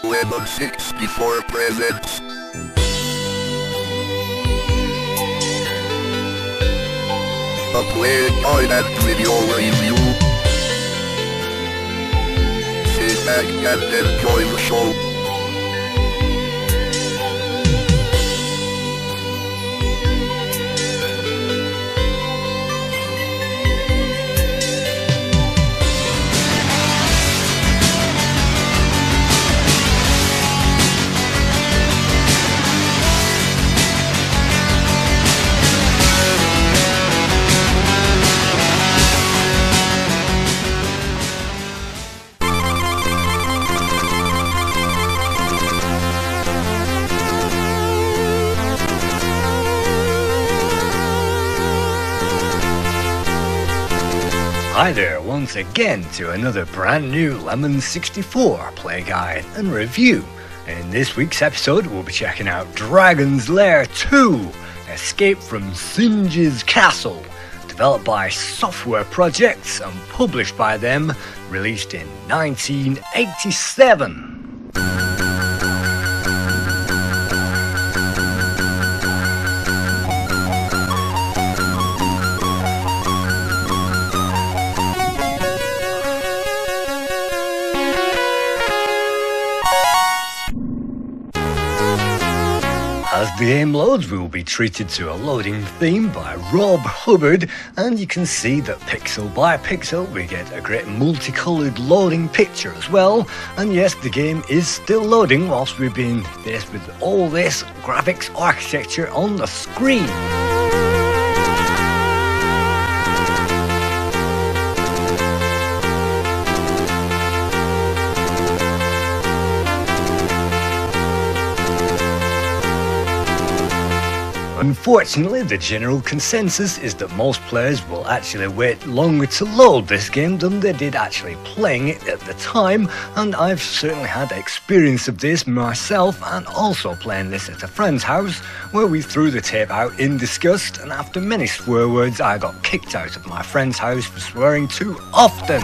Dragons 64 presents a Playguide video review. Sit back and enjoy the show. Hi there, once again to another brand new Lemon 64 play guide and review. In this week's episode we'll be checking out Dragons Lair 2, Escape from Singe's Castle, developed by Software Projects and published by them, released in 1987. As the game loads, we will be treated to a loading theme by Rob Hubbard, and you can see that pixel by pixel we get a great multicolored loading picture as well. And yes, the game is still loading whilst we've been faced with all this graphics architecture on the screen. Unfortunately, the general consensus is that most players will actually wait longer to load this game than they did actually playing it at the time, and I've certainly had experience of this myself, and also playing this at a friend's house where we threw the tape out in disgust, and after many swear words I got kicked out of my friend's house for swearing too often.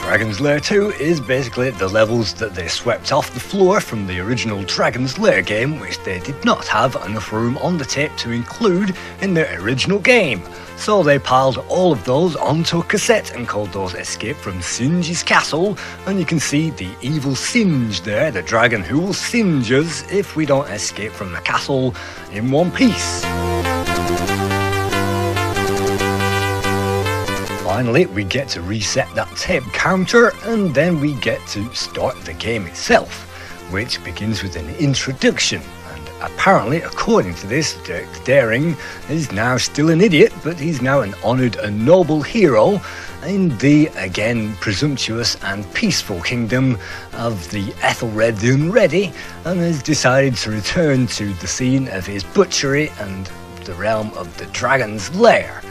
Dragons Lair 2 is basically the levels that they swept off the floor from the original Dragons Lair game, which they did not have enough room on the tape to include in their original game. So they piled all of those onto a cassette and called those Escape from Singe's Castle, and you can see the evil Singe there, the dragon who will singe us if we don't escape from the castle in one piece. Finally, we get to reset that tape counter, and then we get to start the game itself, which begins with an introduction. And apparently, according to this, Dirk Daring is now still an idiot, but he's now an honoured and noble hero in the, again, presumptuous and peaceful kingdom of the Ethelred the Unready, and has decided to return to the scene of his butchery and the realm of the Dragon's Lair.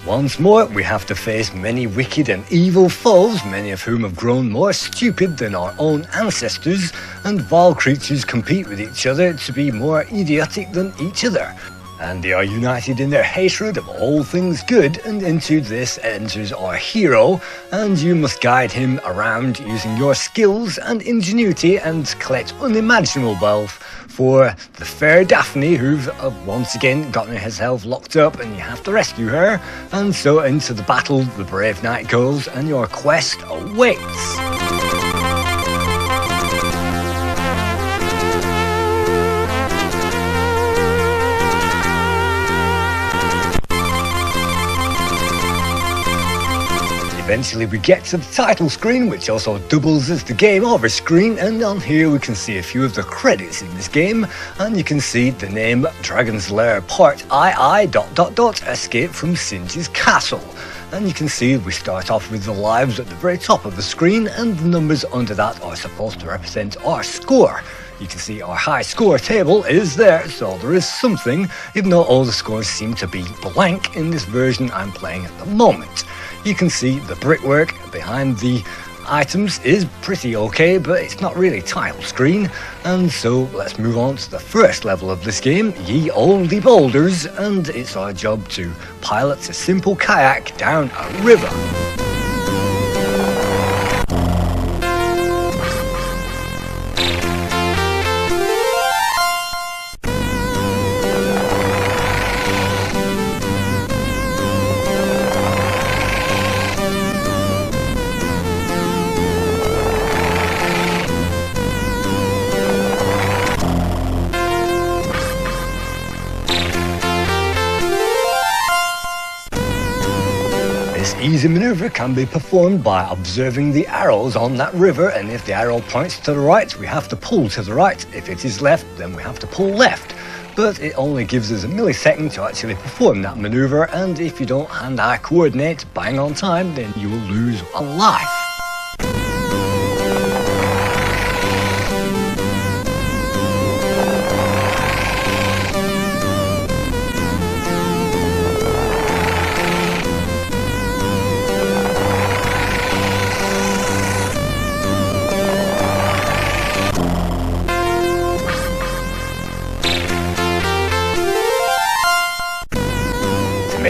Once more, we have to face many wicked and evil foes, many of whom have grown more stupid than our own ancestors, and vile creatures compete with each other to be more idiotic than each other. And they are united in their hatred of all things good, and into this enters our hero, and you must guide him around using your skills and ingenuity and collect unimaginable wealth for the fair Daphne, who's once again gotten herself locked up, and you have to rescue her. And so into the battle the brave knight goes, and your quest awaits. Eventually we get to the title screen, which also doubles as the game over screen, and on here we can see a few of the credits in this game, and you can see the name Dragons Lair Part II ... Escape from Singe's Castle. And you can see we start off with the lives at the very top of the screen, and the numbers under that are supposed to represent our score. You can see our high score table is there, so there is something, even though all the scores seem to be blank in this version I'm playing at the moment. you can see the brickwork behind the items is pretty okay, but it's not really title screen. And so let's move on to the first level of this game, Ye Olde Boulders, and it's our job to pilot a simple kayak down a river. Easy maneuver can be performed by observing the arrows on that river, and if the arrow points to the right, we have to pull to the right. If it is left, then we have to pull left. But it only gives us a millisecond to actually perform that maneuver, and if you don't hand-eye coordinate bang on time, then you will lose a life.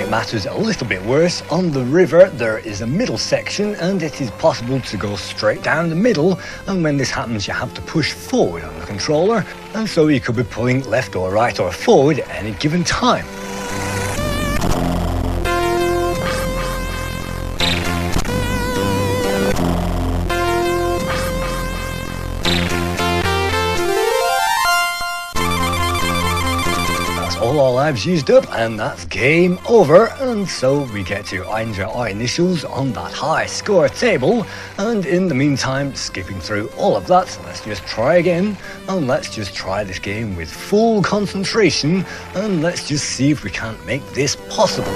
Matters a little bit worse, on the river there is a middle section and it is possible to go straight down the middle, and when this happens you have to push forward on the controller, and so you could be pulling left or right or forward at any given time. All our lives used up, and that's game over, and so we get to enter our initials on that high score table. And in the meantime, skipping through all of that, let's just try again, and let's just try this game with full concentration, and let's just see if we can't make this possible.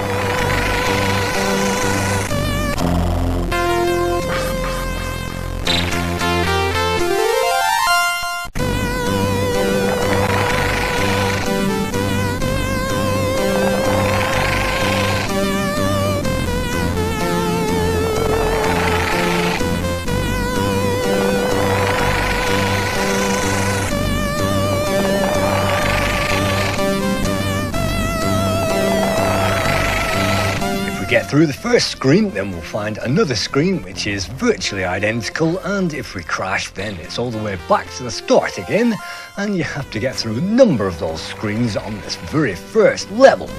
Get through the first screen, then we'll find another screen which is virtually identical, and if we crash then it's all the way back to the start again, and you have to get through a number of those screens on this very first level.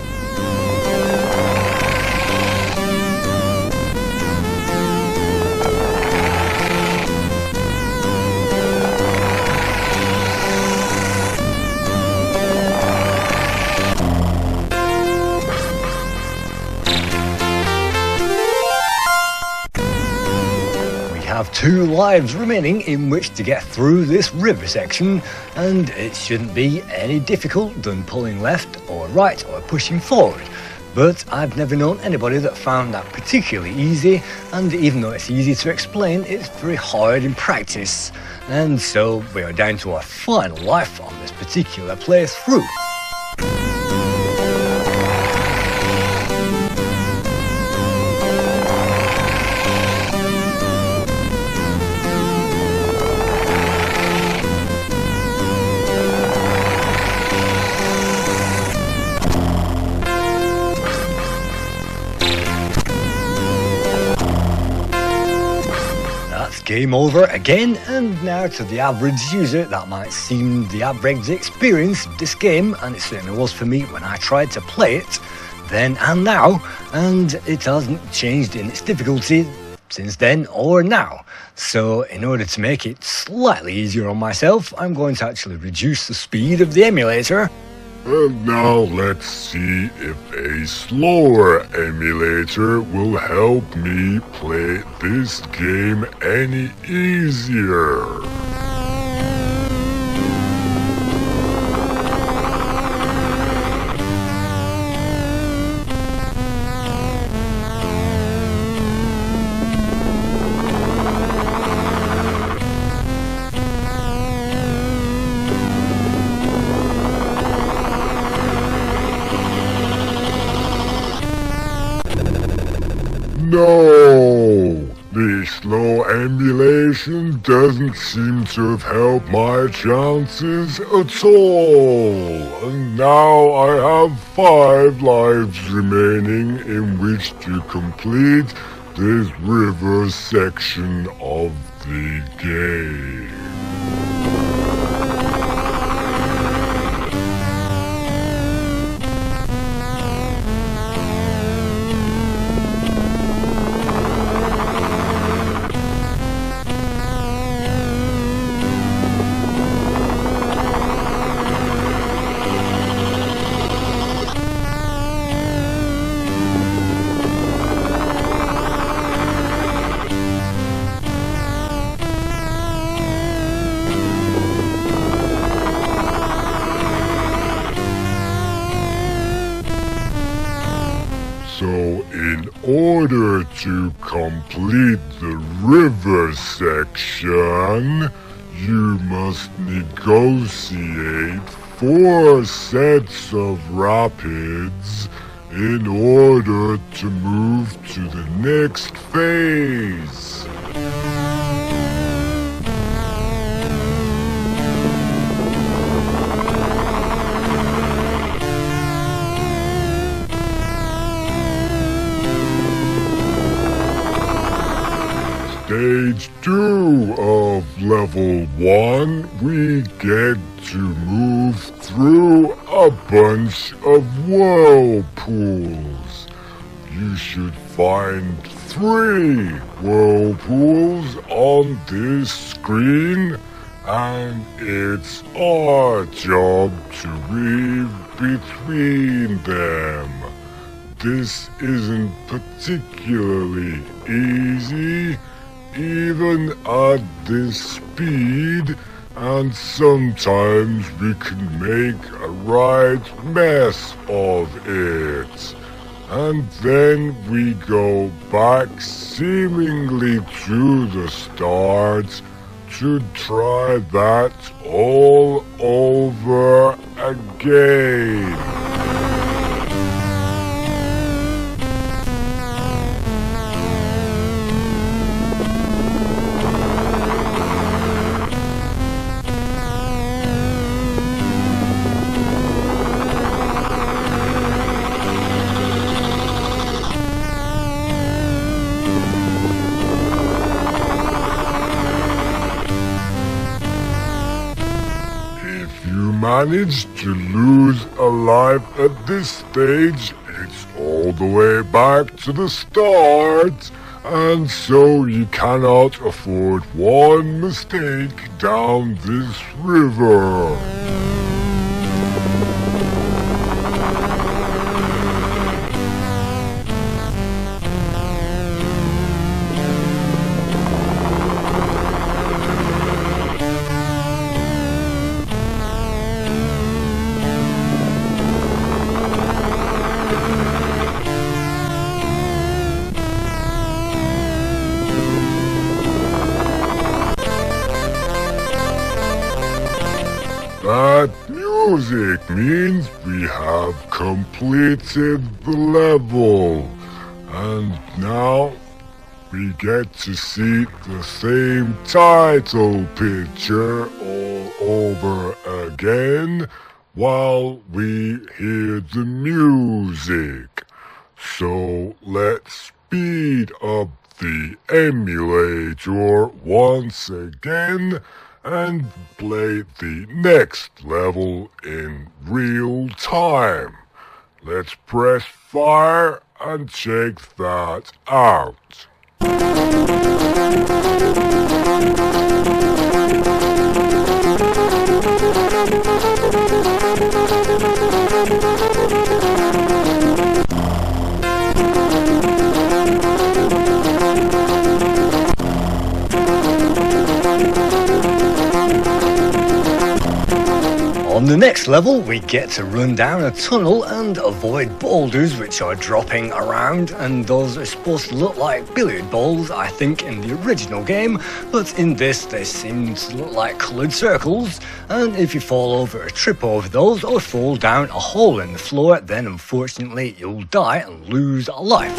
Have 2 lives remaining in which to get through this river section, and it shouldn't be any difficult than pulling left or right or pushing forward. But I've never known anybody that found that particularly easy, and even though it's easy to explain, it's very hard in practice. And so we are down to our final life on this particular playthrough. Game over again, and now to the average user that might seem the average experience of this game, and it certainly was for me when I tried to play it then and now, and it hasn't changed in its difficulty since then or now. So in order to make it slightly easier on myself, I'm going to actually reduce the speed of the emulator. And now let's see if a slower emulator will help me play this game any easier. No! The slow emulation doesn't seem to have helped my chances at all. And now I have 5 lives remaining in which to complete this river section of the game. So in order to complete the river section, you must negotiate 4 sets of rapids in order to move to the next phase. Stage 2 of level 1, we get to move through a bunch of whirlpools. You should find 3 whirlpools on this screen, and it's our job to weave between them. This isn't particularly easy, even at this speed, and sometimes we can make a right mess of it. And then we go back seemingly to the start to try that all over again. Manage to lose a life at this stage, it's all the way back to the start, and so you cannot afford one mistake down this river. That music means we have completed the level, and now we get to see the same title picture all over again while we hear the music. So let's speed up the emulator once again and play the next level in real time. Let's press fire and check that out. On the next level, we get to run down a tunnel and avoid boulders which are dropping around, and those are supposed to look like billiard balls, I think, in the original game, but in this they seem to look like coloured circles, and if you fall over or trip over those or fall down a hole in the floor, then unfortunately you'll die and lose a life.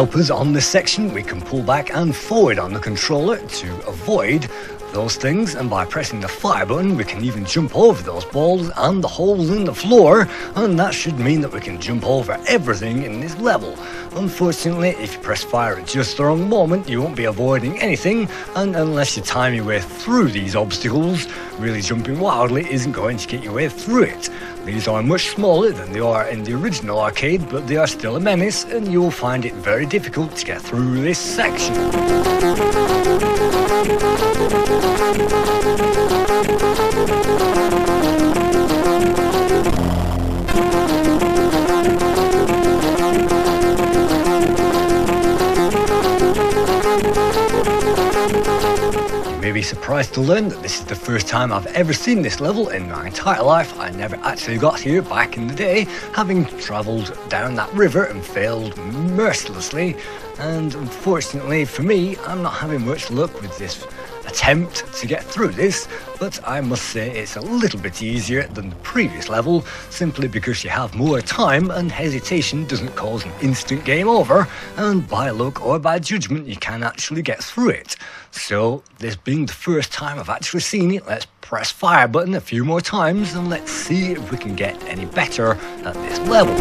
help us on this section, we can pull back and forward on the controller to avoid those things, and by pressing the fire button we can even jump over those balls and the holes in the floor, and that should mean that we can jump over everything in this level. Unfortunately, if you press fire at just the wrong moment, you won't be avoiding anything, and unless you time your way through these obstacles, really jumping wildly isn't going to get your way through it. These are much smaller than they are in the original arcade, but they are still a menace, and you will find it very difficult to get through this section. You may be surprised to learn that this is the first time I've ever seen this level in my entire life. I never actually got here back in the day, having travelled down that river and failed mercilessly, and unfortunately for me, I'm not having much luck with this attempt to get through this, but I must say it's a little bit easier than the previous level, simply because you have more time and hesitation doesn't cause an instant game over, and by luck or by judgment you can actually get through it. So, this being the first time I've actually seen it, let's press fire button a few more times and let's see if we can get any better at this level.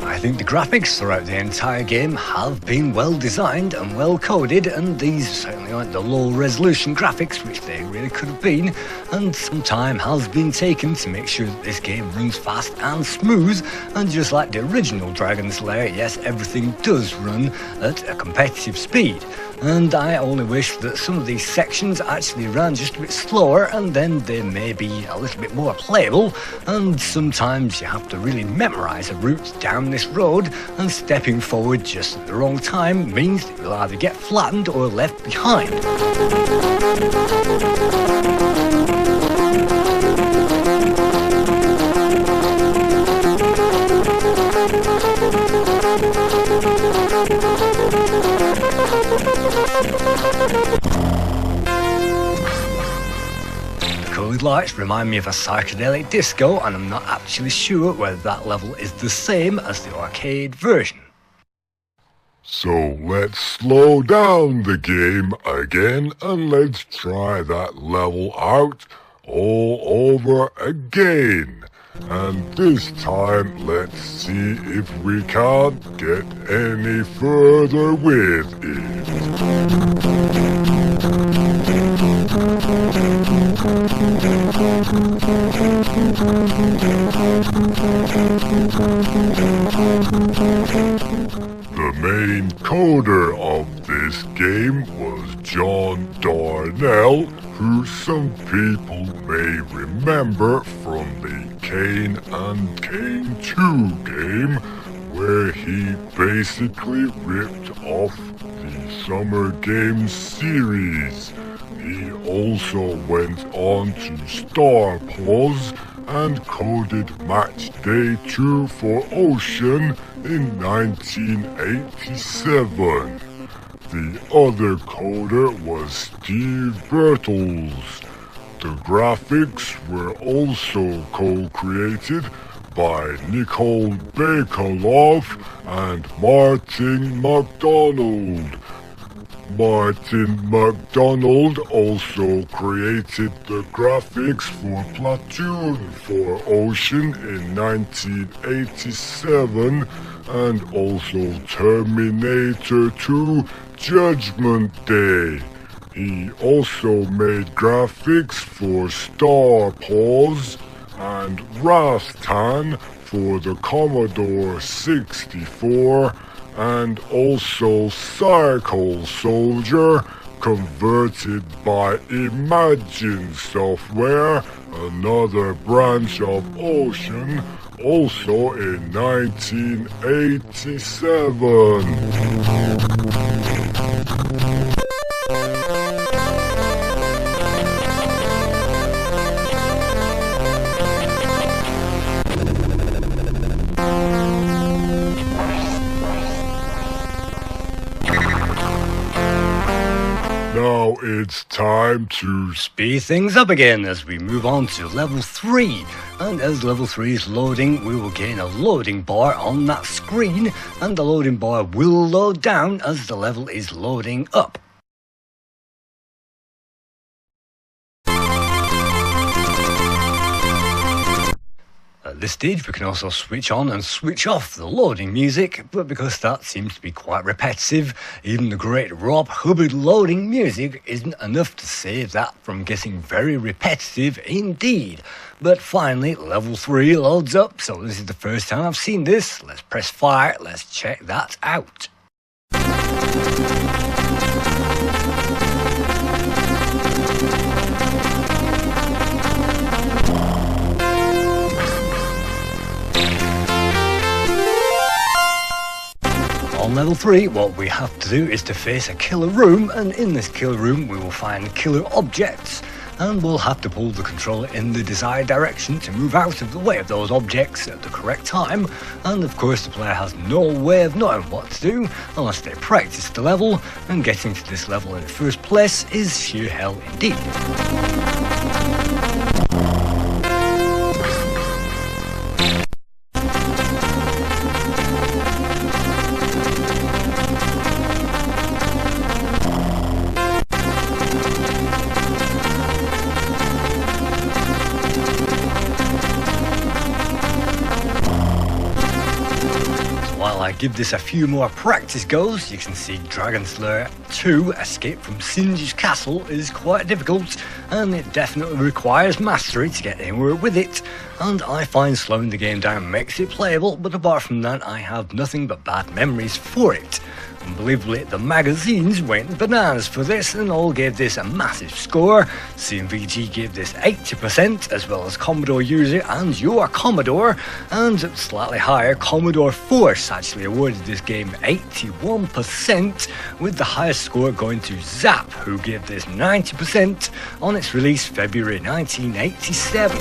I think the graphics throughout the entire game have been well designed and well coded, and these certainly aren't the low resolution graphics which they really could have been, and some time has been taken to make sure that this game runs fast and smooth, and just like the original Dragons Lair, yes, everything does run at a competitive speed. And I only wish that some of these sections actually ran just a bit slower, and then they may be a little bit more playable, and sometimes you have to really memorise a route down this road, and stepping forward just at the wrong time means that you'll either get flattened or left behind. The coloured lights remind me of a psychedelic disco, and I'm not actually sure whether that level is the same as the arcade version. So let's slow down the game again and let's try that level out all over again. And this time let's see if we can't get any further with it. The main coder of this game was John Darnell, who some people may remember from the Kane and Kane 2 game, where he basically ripped off the Summer Games series. He also went on to Star Paws and coded Match Day 2 for Ocean in 1987. The other coder was Steve Bertels. The graphics were also co-created by Nicole Bakalov and Martin McDonald. Martin McDonald also created the graphics for Platoon for Ocean in 1987 and also Terminator 2 Judgment Day. He also made graphics for Star Paws and Rastan for the Commodore 64 and also Cycle Soldier, converted by Imagine Software, another branch of Ocean, also in 1987. it's time to speed things up again as we move on to level 3. And as level 3 is loading, we will gain a loading bar on that screen, and the loading bar will load down as the level is loading up. At this stage we can also switch on and switch off the loading music, but because that seems to be quite repetitive, even the great Rob Hubbard loading music isn't enough to save that from getting very repetitive indeed. But finally level 3 loads up, so this is the first time I've seen this. Let's press fire, let's check that out. On level 3, what we have to do is to face a killer room, and in this killer room we will find killer objects, and we'll have to pull the controller in the desired direction to move out of the way of those objects at the correct time. And of course the player has no way of knowing what to do unless they practice the level, and getting to this level in the first place is sheer hell indeed. While I give this a few more practice goes, you can see Dragons Lair 2 Escape from Singe's Castle is quite difficult, and it definitely requires mastery to get anywhere with it, and I find slowing the game down makes it playable, but apart from that I have nothing but bad memories for it. Unbelievably, the magazines went bananas for this and all gave this a massive score. CMVG gave this 80%, as well as Commodore User and Your Commodore, and slightly higher, Commodore Force actually awarded this game 81%, with the highest score going to Zap, who gave this 90% on its release February 1987.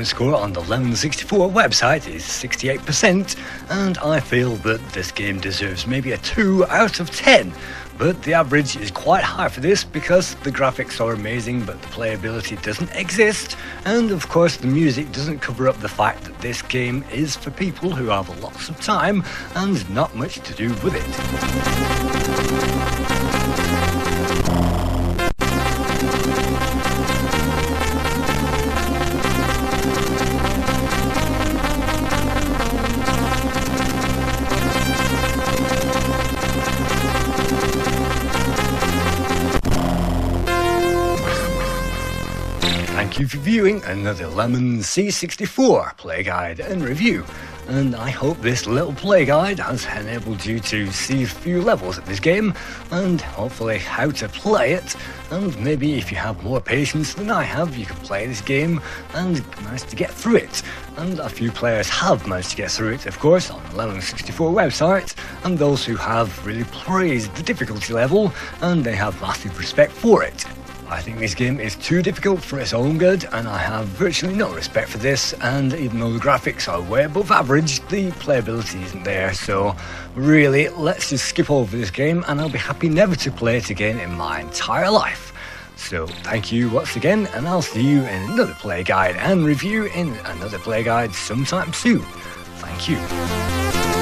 Score on the Lemon64 website is 68%, and I feel that this game deserves maybe a 2 out of 10, but the average is quite high for this because the graphics are amazing but the playability doesn't exist, and of course the music doesn't cover up the fact that this game is for people who have lots of time and not much to do with it. Thank you for viewing another Lemon C64 play guide and review, and I hope this little play guide has enabled you to see a few levels of this game and hopefully how to play it, and maybe if you have more patience than I have you can play this game and manage to get through it, and a few players have managed to get through it of course on the Lemon64 website, and those who have really praised the difficulty level and they have massive respect for it. I think this game is too difficult for its own good, and I have virtually no respect for this, and even though the graphics are way above average, the playability isn't there, so really, let's just skip over this game and I'll be happy never to play it again in my entire life. So thank you once again, and I'll see you in another play guide and review in another play guide sometime soon. Thank you.